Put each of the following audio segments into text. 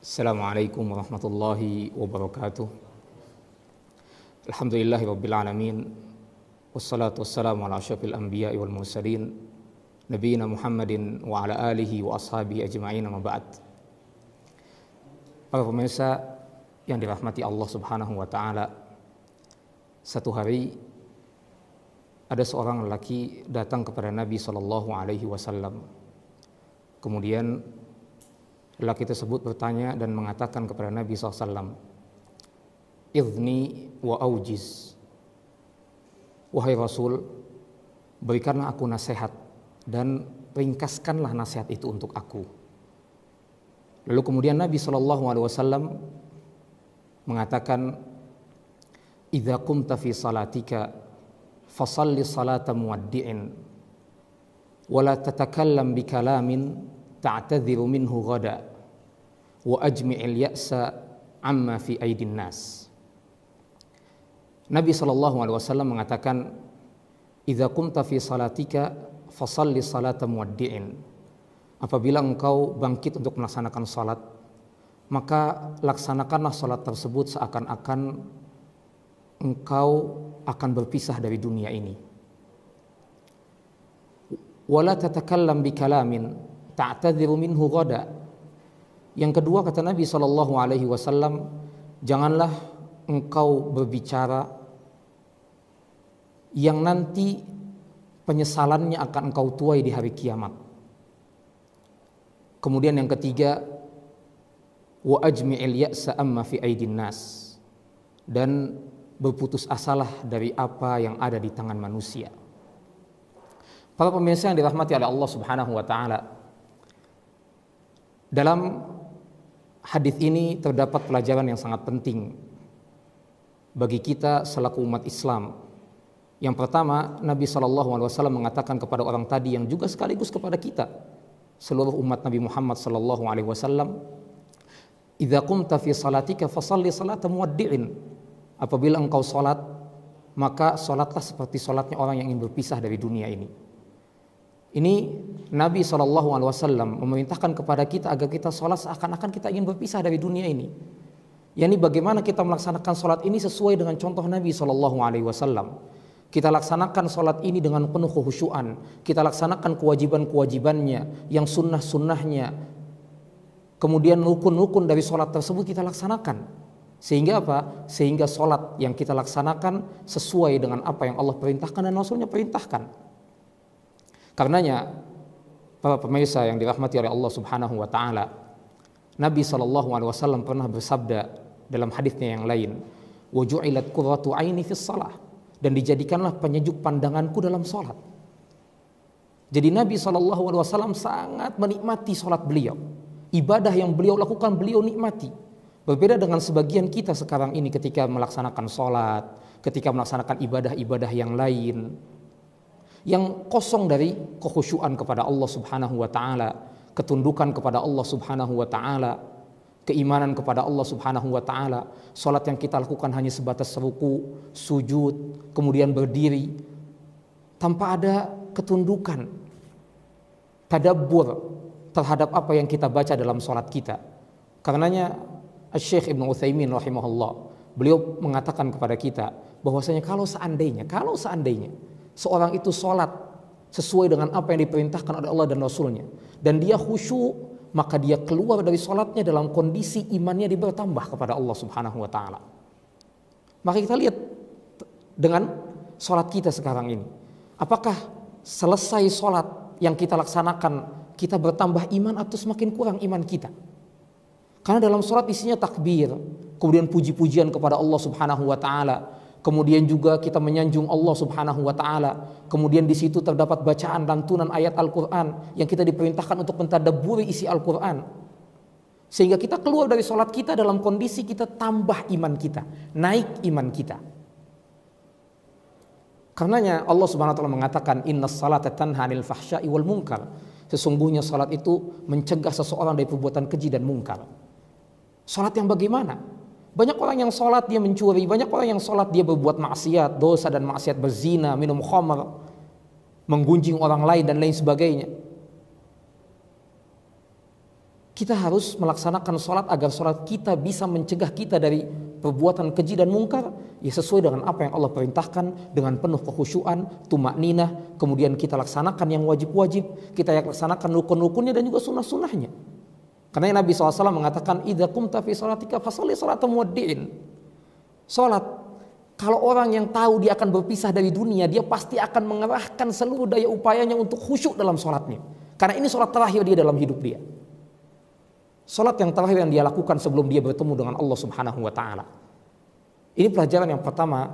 Assalamualaikum warahmatullahi wabarakatuh. Alhamdulillahirabbil alamin. Wassalatu wassalamu ala asyrafil anbiya'i wal mursalin nabiyina Muhammadin wa ala alihi wa ashabihi ajma'in, amma ba'd. Para pemirsa yang dirahmati Allah Subhanahu wa taala, satu hari ada seorang lelaki datang kepada Nabi sallallahu alaihi wasallam. Kemudian lelaki tersebut bertanya dan mengatakan kepada Nabi SAW, "Idzni wa aujiz." Wahai Rasul, berikanlah aku nasihat dan ringkaskanlah nasihat itu untuk aku. Lalu kemudian Nabi SAW mengatakan, "Idza qumta fi salatika fasalli salata muwaddi'in wa la tatakallam bi kalamin ta'tadhiru minhu ghada wa ajmi'il ya'sa amma fi aidin nas." Nabi SAW mengatakan, "Idza qumta fi salatika fasalli salata muwaddi'in." Apabila engkau bangkit untuk melaksanakan salat, maka laksanakanlah salat tersebut seakan-akan engkau akan berpisah dari dunia ini. Wala tatakallam bi kalamin ta'tadhiru minhu ghada. Yang kedua, kata Nabi SAW, janganlah engkau berbicara yang nanti penyesalannya akan engkau tuai di hari kiamat. Kemudian yang ketiga, wa ajmi'il ya'sa amma fi aidin nas, dan berputus asalah dari apa yang ada di tangan manusia. Para pemirsa yang dirahmati oleh Allah Subhanahu wa taala, dalam hadis ini terdapat pelajaran yang sangat penting bagi kita selaku umat Islam. Yang pertama, Nabi SAW mengatakan kepada orang tadi yang juga sekaligus kepada kita, seluruh umat Nabi Muhammad SAW, "Idza qumta fi salatika fasalli salata muwaddi'in." Apabila engkau salat, maka salatlah seperti salatnya orang yang ingin berpisah dari dunia ini. Ini Nabi SAW memerintahkan kepada kita agar kita sholat seakan-akan kita ingin berpisah dari dunia ini. Yani bagaimana kita melaksanakan sholat ini sesuai dengan contoh Nabi SAW. Kita laksanakan sholat ini dengan penuh kekhusyuan. Kita laksanakan kewajiban-kewajibannya, yang sunnah-sunnahnya. Kemudian rukun-rukun dari sholat tersebut kita laksanakan. Sehingga apa? Sehingga sholat yang kita laksanakan sesuai dengan apa yang Allah perintahkan dan Rasulnya perintahkan. Karenanya, para pemirsa yang dirahmati oleh Allah Subhanahu wa taala, Nabi SAW pernah bersabda dalam hadisnya yang lain, "Wa ju'ilat qurratu 'aini fis shalah." Dan dijadikanlah penyejuk pandanganku dalam salat. Jadi Nabi SAW sangat menikmati salat beliau. Ibadah yang beliau lakukan beliau nikmati. Berbeda dengan sebagian kita sekarang ini ketika melaksanakan salat, ketika melaksanakan ibadah-ibadah yang lain, yang kosong dari kekhusyuan kepada Allah Subhanahu wa taala, ketundukan kepada Allah Subhanahu wa taala, keimanan kepada Allah Subhanahu wa taala. Salat yang kita lakukan hanya sebatas ruku, sujud, kemudian berdiri tanpa ada ketundukan, tadabbur terhadap apa yang kita baca dalam salat kita. Karenanya Syekh Ibnu Utsaimin rahimahullah, beliau mengatakan kepada kita bahwasanya kalau seandainya seorang itu sholat sesuai dengan apa yang diperintahkan oleh Allah dan Rasulnya, dan dia khusyuk, maka dia keluar dari sholatnya dalam kondisi imannya bertambah kepada Allah Subhanahu wa taala. Maka kita lihat dengan sholat kita sekarang ini, apakah selesai sholat yang kita laksanakan kita bertambah iman atau semakin kurang iman kita? Karena dalam sholat isinya takbir, kemudian puji-pujian kepada Allah Subhanahu wa taala, kemudian juga kita menyanjung Allah Subhanahu wa taala. Kemudian di situ terdapat bacaan lantunan ayat Al-Qur'an yang kita diperintahkan untuk mentadabburi isi Al-Qur'an. Sehingga kita keluar dari salat kita dalam kondisi kita tambah iman kita, naik iman kita. Karenanya Allah Subhanahu wa taala mengatakan, "Innas salata tanha 'anil fahsya'i wal munkar." Sesungguhnya salat itu mencegah seseorang dari perbuatan keji dan mungkar. Salat yang bagaimana? Banyak orang yang sholat dia mencuri, banyak orang yang sholat dia berbuat maksiat, dosa dan maksiat, berzina, minum khamr, menggunjing orang lain dan lain sebagainya. Kita harus melaksanakan sholat agar sholat kita bisa mencegah kita dari perbuatan keji dan mungkar, ya sesuai dengan apa yang Allah perintahkan, dengan penuh kekhusyuan, tumakninah. Kemudian kita laksanakan yang wajib-wajib, kita laksanakan rukun-rukunnya dan juga sunnah-sunnahnya. Karena Nabi SAW mengatakan, idza qumta fi sholatika fasholli sholata muwaddi'in. Sholat, kalau orang yang tahu dia akan berpisah dari dunia, dia pasti akan mengerahkan seluruh daya upayanya untuk khusyuk dalam sholatnya. Karena ini sholat terakhir dia dalam hidup dia. Sholat yang terakhir yang dia lakukan sebelum dia bertemu dengan Allah Subhanahu wa ta'ala. Ini pelajaran yang pertama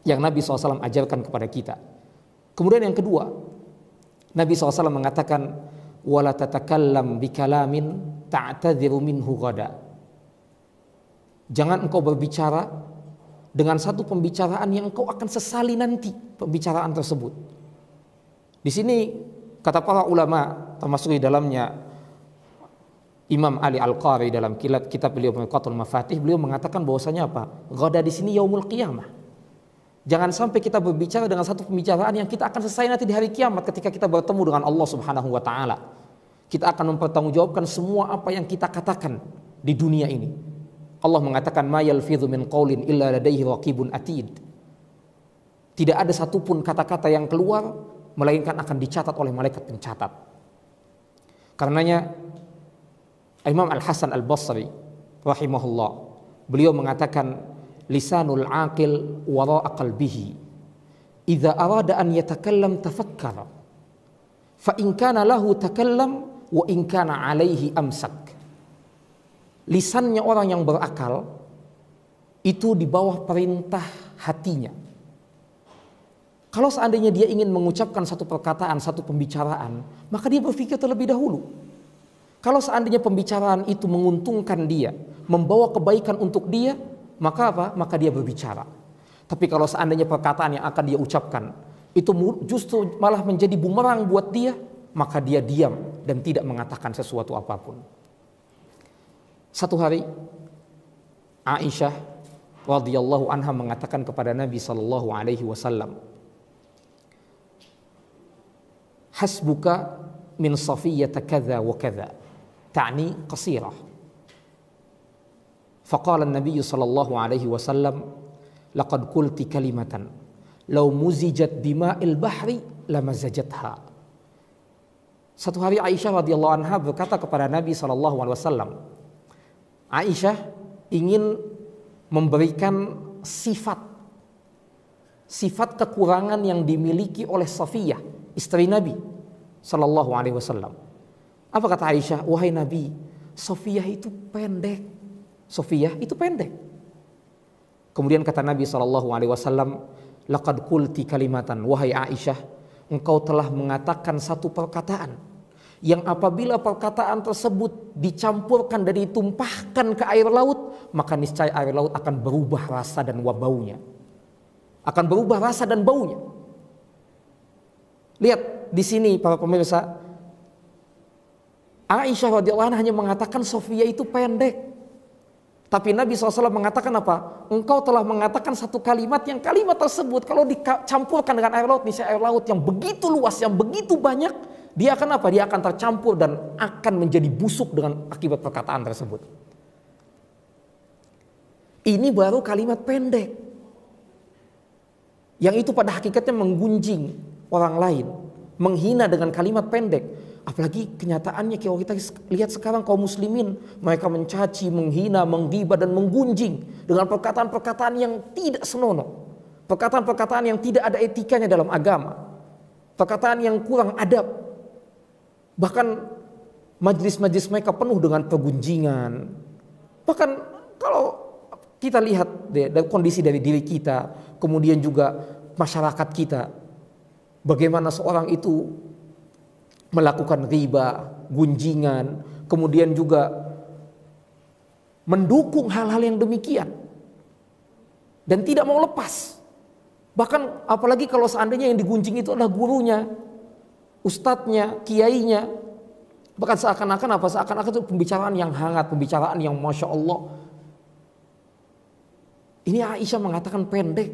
yang Nabi SAW ajarkan kepada kita. Kemudian yang kedua, Nabi SAW mengatakan, wala tatakallam bikalamin ta'tadhiru minhu ghada. Jangan engkau berbicara dengan satu pembicaraan yang engkau akan sesali nanti pembicaraan tersebut. Di sini kata para ulama, termasuk di dalamnya Imam Ali Al-Qari dalam kitab beliau Mirqatul Mafatih, beliau mengatakan bahwasanya apa? Ghada di sini yaumul qiyamah. Jangan sampai kita berbicara dengan satu pembicaraan yang kita akan selesai nanti di hari kiamat ketika kita bertemu dengan Allah Subhanahu wa taala. Kita akan mempertanggungjawabkan semua apa yang kita katakan di dunia ini. Allah mengatakan ma yalfidhu min qaulin illa ladaihi raqibun atid. Tidak ada satupun kata-kata yang keluar melainkan akan dicatat oleh malaikat pencatat. Karenanya Imam Al-Hasan Al-Basri rahimahullah, beliau mengatakan lisanul aqil wara'a qalbihi idza arada an yatakallam tafakkara fa in kana lahu takallam wa in kana alaihi amsak. Lisannya orang yang berakal itu di bawah perintah hatinya. Kalau seandainya dia ingin mengucapkan satu perkataan, satu pembicaraan, maka dia berpikir terlebih dahulu. Kalau seandainya pembicaraan itu menguntungkan dia, membawa kebaikan untuk dia, maka apa? Maka dia berbicara. Tapi kalau seandainya perkataan yang akan dia ucapkan itu justru malah menjadi bumerang buat dia, maka dia diam dan tidak mengatakan sesuatu apapun. Satu hari Aisyah radhiyallahu anha mengatakan kepada Nabi sallallahu alaihi wasallam, hasbuka min safiyyata kadza wa kadza, ta'ni qasirah. Faqala an-nabiy sallallahu alaihi wasallam, laqad qulti kalimatan law muzijat bima'il bahri lamazajatha. Satu hari Aisyah radhiyallahu anha berkata kepada Nabi sallallahu alaihi wasallam, Aisyah ingin memberikan sifat kekurangan yang dimiliki oleh Safiyah, istri Nabi sallallahu alaihi wasallam. Apa kata Aisyah? Wahai Nabi, Safiyah itu pendek. Safiyah itu pendek. Kemudian kata Nabi sallallahu alaihi wasallam, laqad qulti kalimatan, wahai Aisyah, engkau telah mengatakan satu perkataan yang apabila perkataan tersebut dicampurkan dan ditumpahkan ke air laut, maka niscaya air laut akan berubah rasa dan baunya. Akan berubah rasa dan baunya. Lihat di sini para pemirsa, Aisyah radhiyallahu anha hanya mengatakan Safiyah itu pendek. Tapi Nabi SAW mengatakan apa? Engkau telah mengatakan satu kalimat yang kalimat tersebut kalau dicampurkan dengan air laut, misalnya air laut yang begitu luas, yang begitu banyak, dia akan apa? Dia akan tercampur dan akan menjadi busuk dengan akibat perkataan tersebut. Ini baru kalimat pendek. Yang itu pada hakikatnya menggunjing orang lain, menghina dengan kalimat pendek. Apalagi kenyataannya kalau kita lihat sekarang kaum muslimin, mereka mencaci, menghina, menggibah dan menggunjing dengan perkataan-perkataan yang tidak senonoh. Perkataan-perkataan yang tidak ada etikanya dalam agama. Perkataan yang kurang adab. Bahkan majlis-majlis mereka penuh dengan pergunjingan. Bahkan kalau kita lihat dari kondisi dari diri kita, kemudian juga masyarakat kita, bagaimana seorang itu melakukan riba, gunjingan, kemudian juga mendukung hal-hal yang demikian dan tidak mau lepas. Bahkan apalagi kalau seandainya yang digunjing itu adalah gurunya, ustadznya, kiainya, bahkan seakan-akan apa? Seakan-akan itu pembicaraan yang hangat, pembicaraan yang masya Allah. Ini Aisyah mengatakan pendek,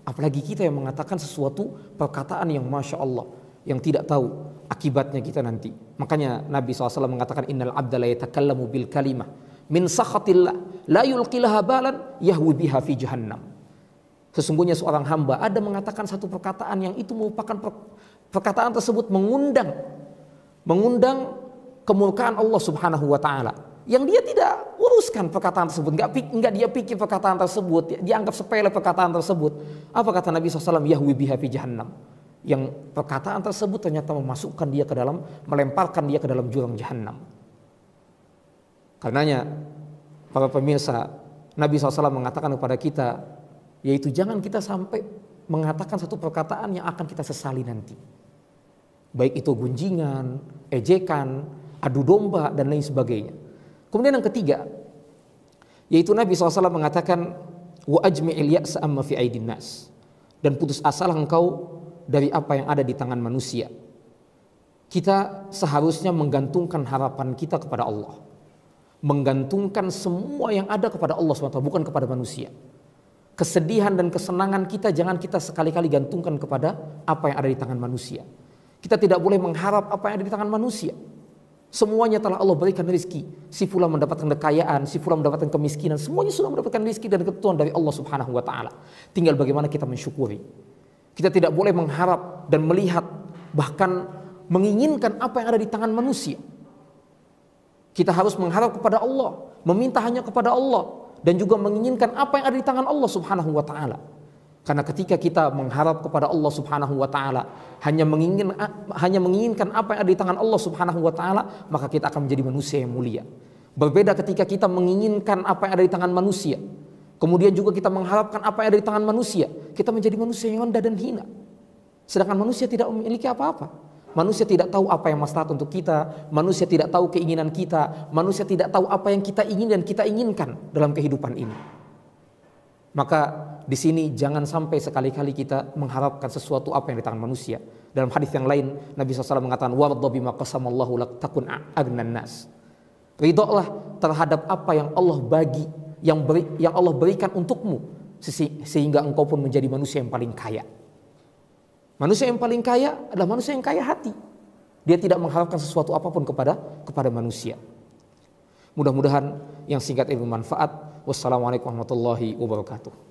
apalagi kita yang mengatakan sesuatu perkataan yang masya Allah, yang tidak tahu akibatnya kita nanti. Makanya Nabi SAW mengatakan innal abda la yatakallamu bil kalimah min sakhatillah la yulqilaha balan yahwi biha fi jahannam. Sesungguhnya seorang hamba ada mengatakan satu perkataan yang itu merupakan perkataan tersebut mengundang kemurkaan Allah Subhanahu wa taala. Yang dia tidak uruskan perkataan tersebut, enggak dia pikir perkataan tersebut, dia anggap sepele perkataan tersebut. Apa kata Nabi SAW? Yahwi biha fi jahannam. Yang perkataan tersebut ternyata memasukkan dia ke dalam, melemparkan dia ke dalam jurang jahannam. Karenanya para pemirsa, Nabi SAW mengatakan kepada kita, yaitu jangan kita sampai mengatakan satu perkataan yang akan kita sesali nanti. Baik itu gunjingan, ejekan, adu domba dan lain sebagainya. Kemudian yang ketiga, yaitu Nabi SAW mengatakan wa ajmi'il ya'sa amma fi aidin nas, dan putus asalah engkau dari apa yang ada di tangan manusia. Kita seharusnya menggantungkan harapan kita kepada Allah, menggantungkan semua yang ada kepada Allah SWT, bukan kepada manusia. Kesedihan dan kesenangan kita jangan kita sekali-kali gantungkan kepada apa yang ada di tangan manusia. Kita tidak boleh mengharap apa yang ada di tangan manusia. Semuanya telah Allah berikan rezeki. Si fulan mendapatkan kekayaan, si fulan mendapatkan kemiskinan, semuanya sudah mendapatkan rezeki dan ketentuan dari Allah Subhanahu wa taala. Tinggal bagaimana kita mensyukuri. Kita tidak boleh mengharap dan melihat, bahkan menginginkan apa yang ada di tangan manusia. Kita harus mengharap kepada Allah, meminta hanya kepada Allah, dan juga menginginkan apa yang ada di tangan Allah Subhanahu wa taala. Karena ketika kita mengharap kepada Allah Subhanahu wa taala, hanya menginginkan apa yang ada di tangan Allah Subhanahu wa taala, maka kita akan menjadi manusia yang mulia. Berbeda ketika kita menginginkan apa yang ada di tangan manusia, kemudian juga kita mengharapkan apa yang ada di tangan manusia, kita menjadi manusia yang rendah dan hina. Sedangkan manusia tidak memiliki apa-apa. Manusia tidak tahu apa yang maslahat untuk kita, manusia tidak tahu keinginan kita, manusia tidak tahu apa yang kita ingin dan kita inginkan dalam kehidupan ini. Maka di sini jangan sampai sekali-kali kita mengharapkan sesuatu apa yang di tangan manusia. Dalam hadis yang lain Nabi SAW mengatakan warda bima qasamallahu lak takun agnan nas. Ridholah terhadap apa yang Allah bagi, yang Allah berikan untukmu, sehingga engkau pun menjadi manusia yang paling kaya. Manusia yang paling kaya adalah manusia yang kaya hati. Dia tidak mengharapkan sesuatu apapun kepada manusia. Mudah-mudahan yang singkat ini bermanfaat. Wassalamualaikum warahmatullahi wabarakatuh.